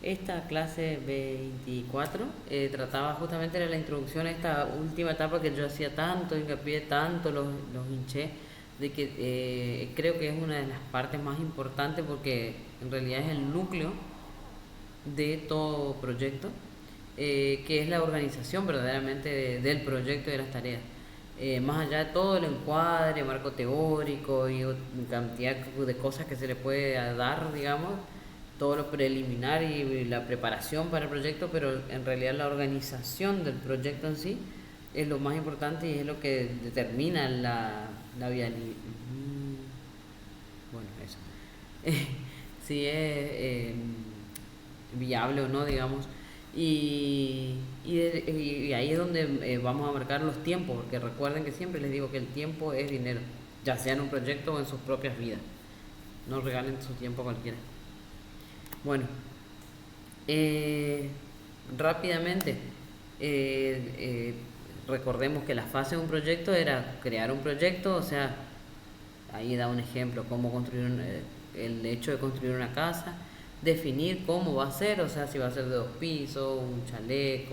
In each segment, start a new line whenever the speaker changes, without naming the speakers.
Esta clase 24 trataba justamente de la introducción a esta última etapa que yo hacía tanto hincapié, tanto los hinché, de que creo que es una de las partes más importantes porque en realidad es el núcleo de todo proyecto, que es la organización verdaderamente del proyecto y de las tareas. Más allá de todo el encuadre, marco teórico y cantidad de cosas que se le puede dar, digamos, todo lo preliminar y la preparación para el proyecto, pero en realidad la organización del proyecto en sí es lo más importante y es lo que determina la vialidad. Bueno, eso. Si es viable o no, digamos. Y ahí es donde vamos a marcar los tiempos, porque recuerden que siempre les digo que el tiempo es dinero, ya sea en un proyecto o en sus propias vidas. No regalen su tiempo a cualquiera. Bueno, eh, rápidamente, eh, eh, recordemos que la fase de un proyecto era crear un proyecto, o sea, ahí da un ejemplo, cómo construir el hecho de construir una casa, definir cómo va a ser, o sea, si va a ser de 2 pisos, un chalet,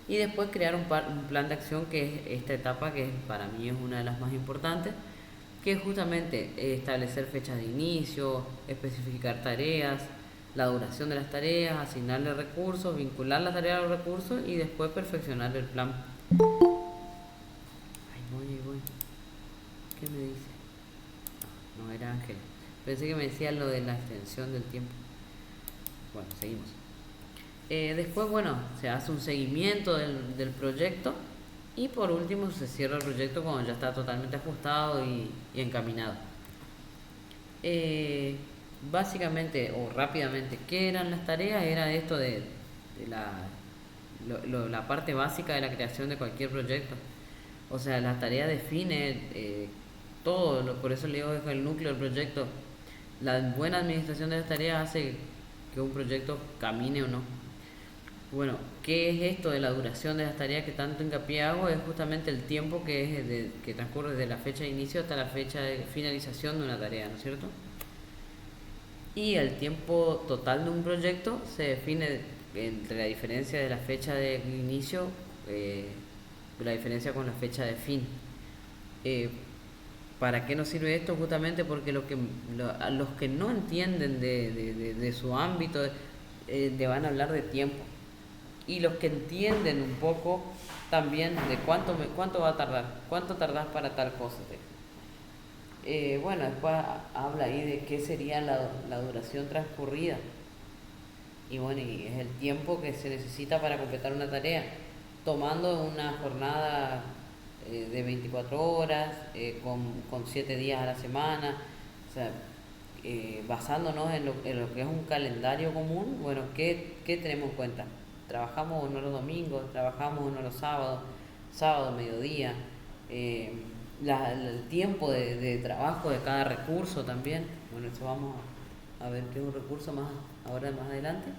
y después crear un plan de acción, que es esta etapa que para mí es una de las más importantes, que es justamente establecer fechas de inicio, especificar tareas, la duración de las tareas, asignarle recursos, vincular la tarea a los recursos y después perfeccionar el plan. Ay, voy. ¿Qué me dice? No, era Ángel. Pensé que me decía lo de la extensión del tiempo. Bueno, seguimos. Después, bueno, se hace un seguimiento del proyecto y por último se cierra el proyecto cuando ya está totalmente ajustado y encaminado. Eh, Básicamente o rápidamente, ¿qué eran las tareas? Era esto de la parte básica de la creación de cualquier proyecto. O sea, la tarea define todo, por eso le digo que es el núcleo del proyecto. La buena administración de las tareas hace que un proyecto camine o no. Bueno, ¿qué es esto de la duración de las tareas que tanto hincapié hago? Es justamente el tiempo que transcurre desde la fecha de inicio hasta la fecha de finalización de una tarea, ¿no es cierto? Y el tiempo total de un proyecto se define entre la diferencia de la fecha de inicio, eh, la diferencia con la fecha de fin. Eh, ¿Para qué nos sirve esto? Justamente porque a los que no entienden de su ámbito le van a hablar de tiempo. Y los que entienden un poco también de cuánto va a tardar, cuánto tardás para tal cosa. Bueno, después habla ahí de qué sería la duración transcurrida. Y bueno, y es el tiempo que se necesita para completar una tarea, tomando una jornada de 24 horas, con 7 días a la semana, o sea, basándonos en lo que es un calendario común. Bueno, ¿qué tenemos en cuenta? Trabajamos uno los domingos, trabajamos uno los sábados, sábado, mediodía, eh, el tiempo de trabajo de cada recurso también. Bueno, eso vamos a ver qué es un recurso ahora más adelante.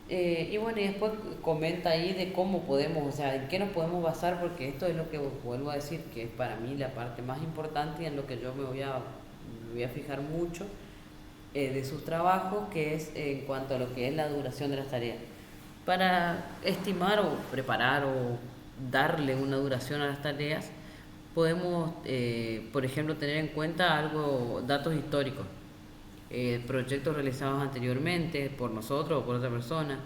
Y bueno, y después comenta ahí de cómo podemos, o sea, en qué nos podemos basar, porque esto es lo que vuelvo a decir, que es para mí la parte más importante y en lo que yo me voy a fijar mucho de sus trabajos, que es en cuanto a lo que es la duración de las tareas. Para estimar o preparar o darle una duración a las tareas, podemos, por ejemplo, tener en cuenta datos históricos, proyectos realizados anteriormente por nosotros o por otra persona,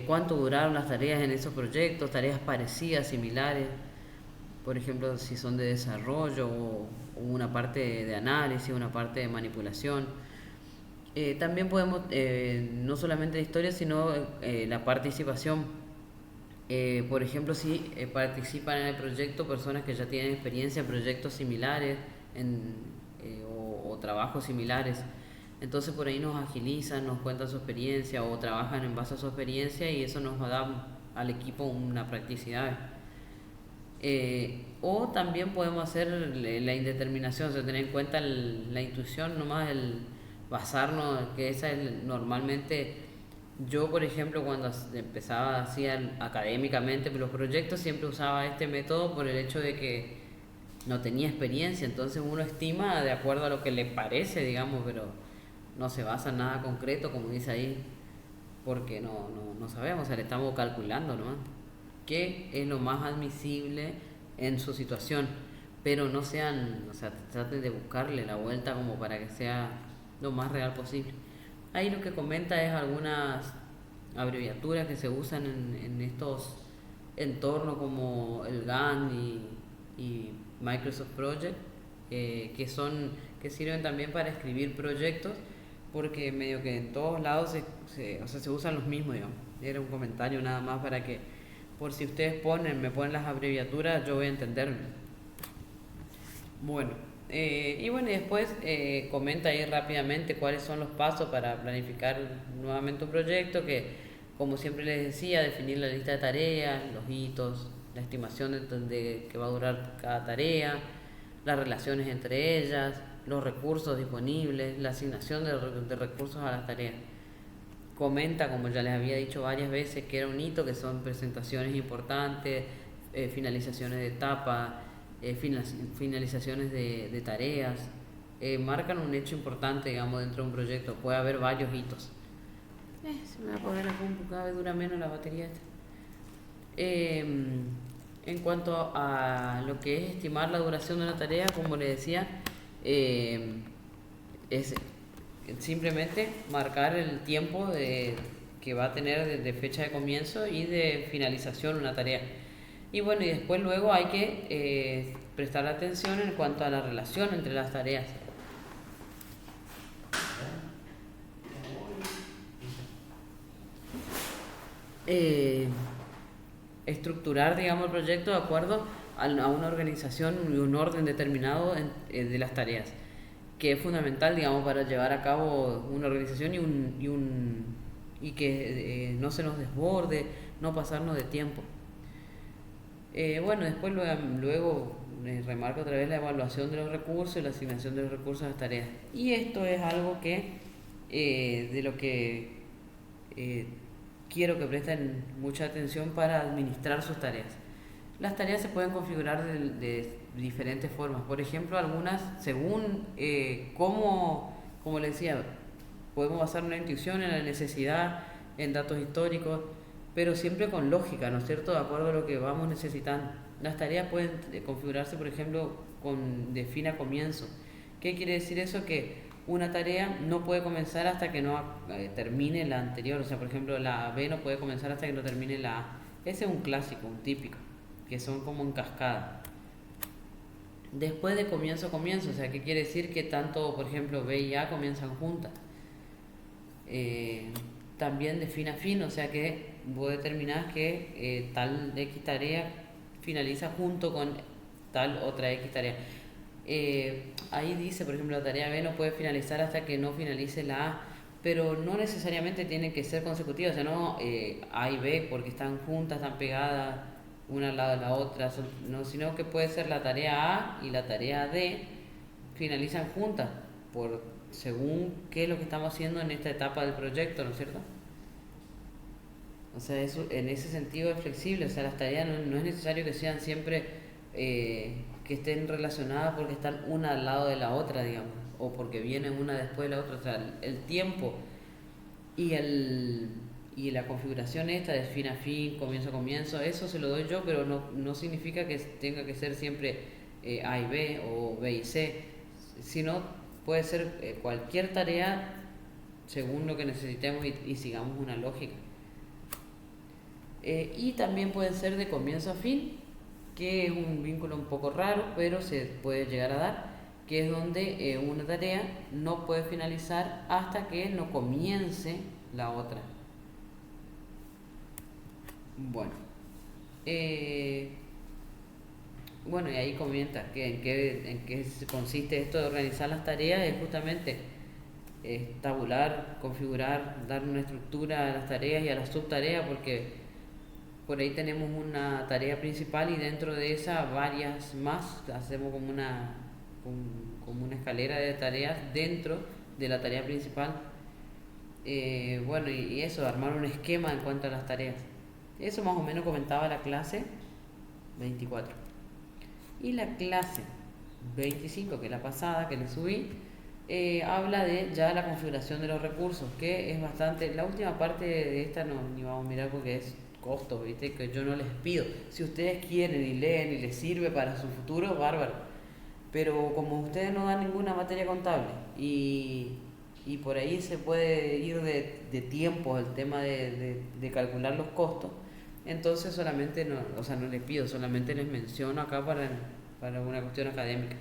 cuánto duraron las tareas en esos proyectos, tareas parecidas, similares, por ejemplo, si son de desarrollo o una parte de análisis, una parte de manipulación. También podemos, no solamente la historia, sino la participación. Por ejemplo, si participan en el proyecto personas que ya tienen experiencia en proyectos similares o trabajos similares, entonces por ahí nos agilizan, nos cuentan su experiencia o trabajan en base a su experiencia y eso nos da al equipo una practicidad. O también podemos hacer la indeterminación, o sea, tener en cuenta la intuición, nomás el basarnos, que esa es normalmente, yo por ejemplo cuando empezaba así académicamente los proyectos siempre usaba este método por el hecho de que no tenía experiencia, entonces uno estima de acuerdo a lo que le parece, digamos, pero no se basa en nada concreto, como dice ahí. porque no sabemos, o sea, le estamos calculando nomás qué es lo más admisible en su situación, pero no sean, o sea, traten de buscarle la vuelta como para que sea lo más real posible. Ahí lo que comenta es algunas abreviaturas que se usan en estos entornos como el GAN y Microsoft Project, que sirven también para escribir proyectos, porque medio que en todos lados o sea, se usan los mismos, digamos. Era un comentario nada más para que, por si ustedes me ponen las abreviaturas, yo voy a entenderme. Bueno, y bueno, y después comenta ahí rápidamente cuáles son los pasos para planificar nuevamente un proyecto, que como siempre les decía, definir la lista de tareas, los hitos, la estimación de que va a durar cada tarea, las relaciones entre ellas, los recursos disponibles, la asignación de recursos a las tareas. Comenta, como ya les había dicho varias veces, que era un hito, que son presentaciones importantes, finalizaciones de etapa, finalizaciones de tareas, marcan un hecho importante, digamos, dentro de un proyecto. Puede haber varios hitos. Se me va a poner la compu, cada vez dura menos la batería esta. En cuanto a lo que es estimar la duración de una tarea, como les decía, es simplemente marcar el tiempo que va a tener de fecha de comienzo y de finalización una tarea. Y bueno, y después luego hay que prestar atención en cuanto a la relación entre las tareas. Estructurar, digamos, el proyecto de acuerdo a una organización y un orden determinado de las tareas, que es fundamental, digamos, para llevar a cabo una organización y que no se nos desborde, no pasarnos de tiempo. Bueno, después luego remarco otra vez la evaluación de los recursos y la asignación de los recursos a las tareas. Y esto es algo que de lo que quiero que presten mucha atención para administrar sus tareas. Las tareas se pueden configurar de diferentes formas. Por ejemplo, algunas según como les decía, podemos basar una intuición en la necesidad, en datos históricos, pero siempre con lógica, ¿no es cierto?, de acuerdo a lo que vamos necesitando. Las tareas pueden configurarse, por ejemplo, de fin a comienzo. ¿Qué quiere decir eso? Que una tarea no puede comenzar hasta que no termine la anterior. O sea, por ejemplo, la B no puede comenzar hasta que no termine la A. Ese es un clásico, un típico, que son como en cascada. Después de comienzo a comienzo, o sea, ¿qué quiere decir? Que tanto, por ejemplo, B y A comienzan juntas. También de fin a fin, o sea que vos determinás que tal X tarea finaliza junto con tal otra X tarea. Ahí dice, por ejemplo, la tarea B no puede finalizar hasta que no finalice la A, pero no necesariamente tiene que ser consecutiva, o sea, no A y B porque están juntas, están pegadas una al lado de la otra, no, sino que puede ser la tarea A y la tarea D finalizan juntas, según qué es lo que estamos haciendo en esta etapa del proyecto, ¿no es cierto? O sea, eso, en ese sentido es flexible, o sea, las tareas no es necesario que sean siempre que estén relacionadas porque están una al lado de la otra, digamos, o porque vienen una después de la otra. O sea, el tiempo y y la configuración esta de fin a fin, comienzo a comienzo, eso se lo doy yo, pero no significa que tenga que ser siempre A y B o B y C, sino puede ser cualquier tarea según lo que necesitemos y sigamos una lógica. Y también pueden ser de comienzo a fin, que es un vínculo un poco raro, pero se puede llegar a dar, que es donde una tarea no puede finalizar hasta que no comience la otra. Bueno, bueno, y ahí comenta que en qué consiste esto de organizar las tareas. Es justamente tabular, configurar, dar una estructura a las tareas y a las subtareas, porque por ahí tenemos una tarea principal y dentro de esa varias más. Hacemos como una escalera de tareas dentro de la tarea principal. Bueno, y eso, armar un esquema en cuanto a las tareas. Eso más o menos comentaba la clase 24. Y la clase 25, que es la pasada que le subí, Habla de ya la configuración de los recursos, que es bastante, la última parte de esta no ni vamos a mirar porque es costos, ¿viste? Que yo no les pido. Si ustedes quieren y leen y les sirve para su futuro, bárbaro. Pero como ustedes no dan ninguna materia contable y por ahí se puede ir de tiempo el tema de calcular los costos, entonces solamente no, o sea, no les pido, solamente les menciono acá para una cuestión académica.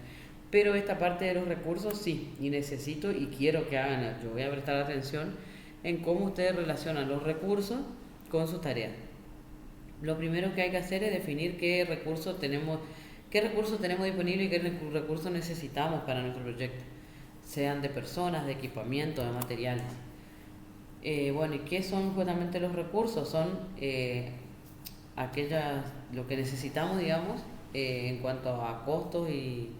Pero esta parte de los recursos sí, y necesito y quiero que hagan, yo voy a prestar atención en cómo ustedes relacionan los recursos con sus tareas. Lo primero que hay que hacer es definir qué recursos tenemos disponibles y qué recursos necesitamos para nuestro proyecto, sean de personas, de equipamiento, de materiales. Bueno, ¿y qué son justamente los recursos? Son lo que necesitamos, digamos, en cuanto a costos y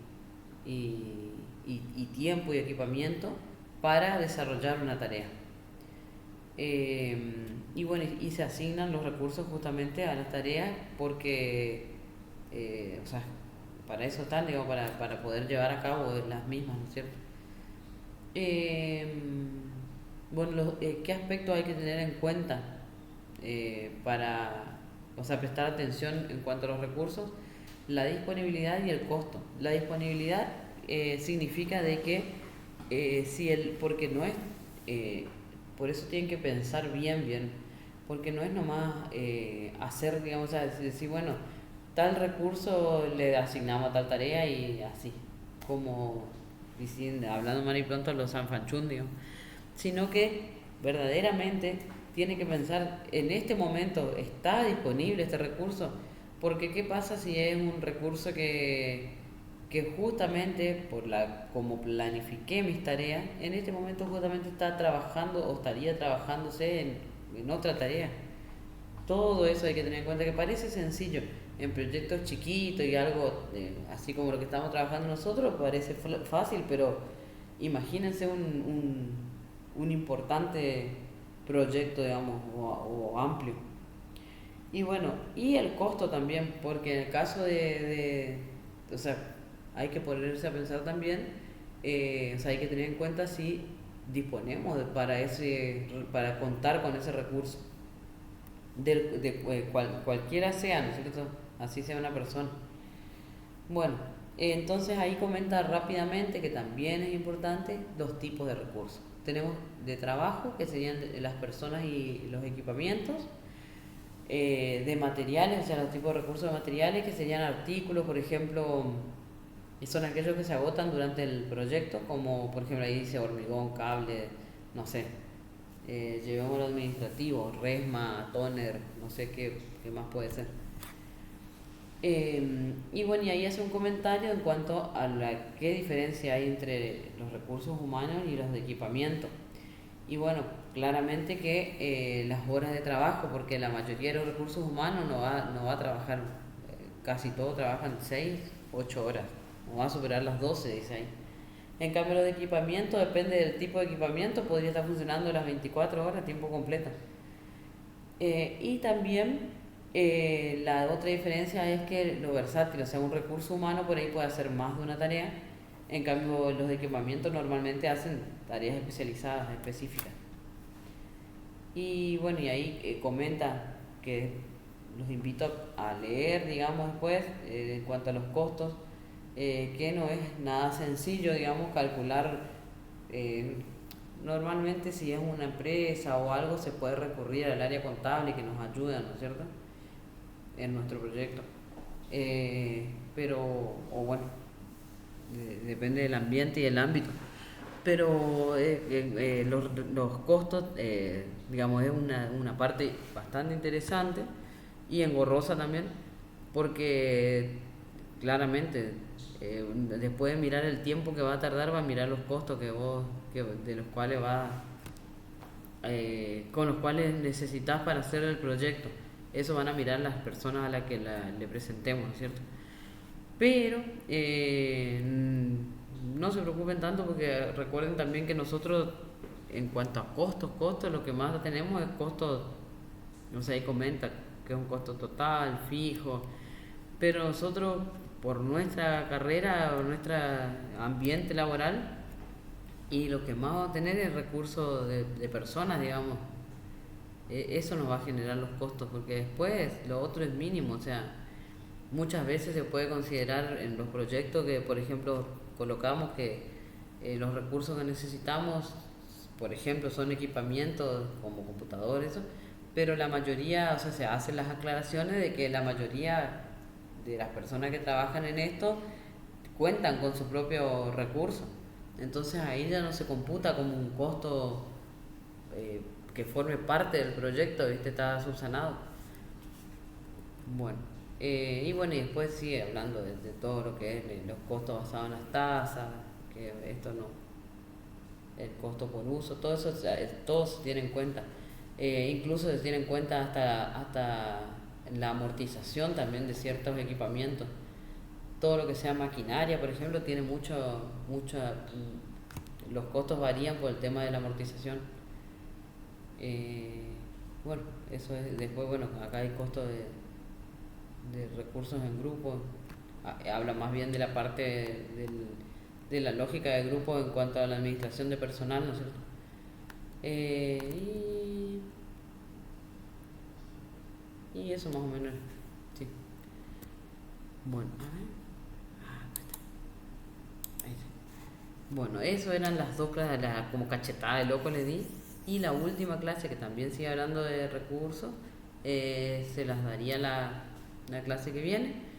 tiempo y equipamiento para desarrollar una tarea. Eh, y bueno, y se asignan los recursos justamente a las tareas porque, o sea, para eso están, digo, para poder llevar a cabo las mismas, ¿no es cierto? Eh, bueno, ¿qué aspectos hay que tener en cuenta para, o sea, prestar atención en cuanto a los recursos? La disponibilidad y el costo. La disponibilidad significa de que porque no es, por eso tienen que pensar bien, porque no es nomás hacer, digamos, o sea, decir, bueno, tal recurso le asignamos a tal tarea y así, como diciendo, hablando mal y pronto los sanfanchún, digamos, sino que verdaderamente tiene que pensar, en este momento está disponible este recurso, porque qué pasa si es un recurso que justamente como planifiqué mis tareas, en este momento justamente está trabajando o estaría trabajándose en otra tarea. Todo eso hay que tener en cuenta que parece sencillo en proyectos chiquitos y algo así como lo que estamos trabajando nosotros, parece fácil, pero imagínense un importante proyecto, digamos, o amplio. Y bueno, y el costo también, porque en el caso o sea, hay que ponerse a pensar también, o sea, hay que tener en cuenta si disponemos para contar con ese recurso, cualquiera sea, ¿no es cierto? Así sea una persona. Bueno, entonces ahí comenta rápidamente que también es importante los tipos de recursos. Tenemos de trabajo, que serían las personas y los equipamientos, de materiales, o sea, los tipos de recursos de materiales, que serían artículos, por ejemplo, y son aquellos que se agotan durante el proyecto, como por ejemplo ahí dice hormigón, cable, no sé, llevemos lo administrativo, resma, toner, no sé qué más puede ser. Y bueno, y ahí hace un comentario en cuanto a qué diferencia hay entre los recursos humanos y los de equipamiento. Y bueno, claramente que las horas de trabajo, porque la mayoría de los recursos humanos no va a trabajar, casi todos trabajan 6 8 horas, no va a superar las 12 dice ahí. En cambio, los de equipamiento, depende del tipo de equipamiento, podría estar funcionando las 24 horas a tiempo completo. Y también la otra diferencia es que lo versátil, o sea, un recurso humano por ahí puede hacer más de una tarea, en cambio los de equipamiento normalmente hacen tareas especializadas, específicas. Y bueno, y ahí comenta que los invito a leer, digamos, después, en cuanto a los costos, que no es nada sencillo, digamos, calcular. eh, Normalmente si es una empresa o algo se puede recurrir al área contable que nos ayuda, ¿no es cierto?, en nuestro proyecto. Pero, o bueno, depende del ambiente y el ámbito. Pero los costos, digamos, es una parte bastante interesante y engorrosa también, porque claramente después de mirar el tiempo que va a tardar, va a mirar los costos de los cuales con los cuales necesitas para hacer el proyecto. Eso van a mirar las personas a las que le presentemos, ¿no es cierto? Pero no se preocupen tanto porque recuerden también que nosotros, en cuanto a costos, lo que más tenemos es costos, no sé, ahí comenta que es un costo total, fijo, pero nosotros, por nuestra carrera o nuestro ambiente laboral, Y lo que más va a tener es recursos de personas, digamos. Eso nos va a generar los costos, porque después lo otro es mínimo, o sea, muchas veces se puede considerar en los proyectos que, por ejemplo, colocamos que los recursos que necesitamos, por ejemplo, son equipamientos como computadores, eso, pero la mayoría, o sea, se hacen las aclaraciones de que la mayoría de las personas que trabajan en esto cuentan con su propio recurso. Entonces ahí ya no se computa como un costo eh, que forme parte del proyecto, ¿viste? Está subsanado. Bueno, y bueno, y después sigue hablando de todo lo que es los costos basados en las tasas, que esto no, el costo por uso, todo eso, o sea, todo se tiene en cuenta. Incluso se tiene en cuenta hasta la amortización también de ciertos equipamientos. Todo lo que sea maquinaria, por ejemplo, tiene los costos varían por el tema de la amortización. Eh, bueno, eso es, después, bueno, acá hay costo de recursos en grupo. Habla más bien de la parte de la lógica de grupo en cuanto a la administración de personal, ¿no es cierto? Eh, y eso más o menos, sí. Bueno, a ver. Ahí sí. Bueno, eso eran las dos clases, como cachetada de loco les di. Y la última clase, que también sigue hablando de recursos, se las daría la clase que viene.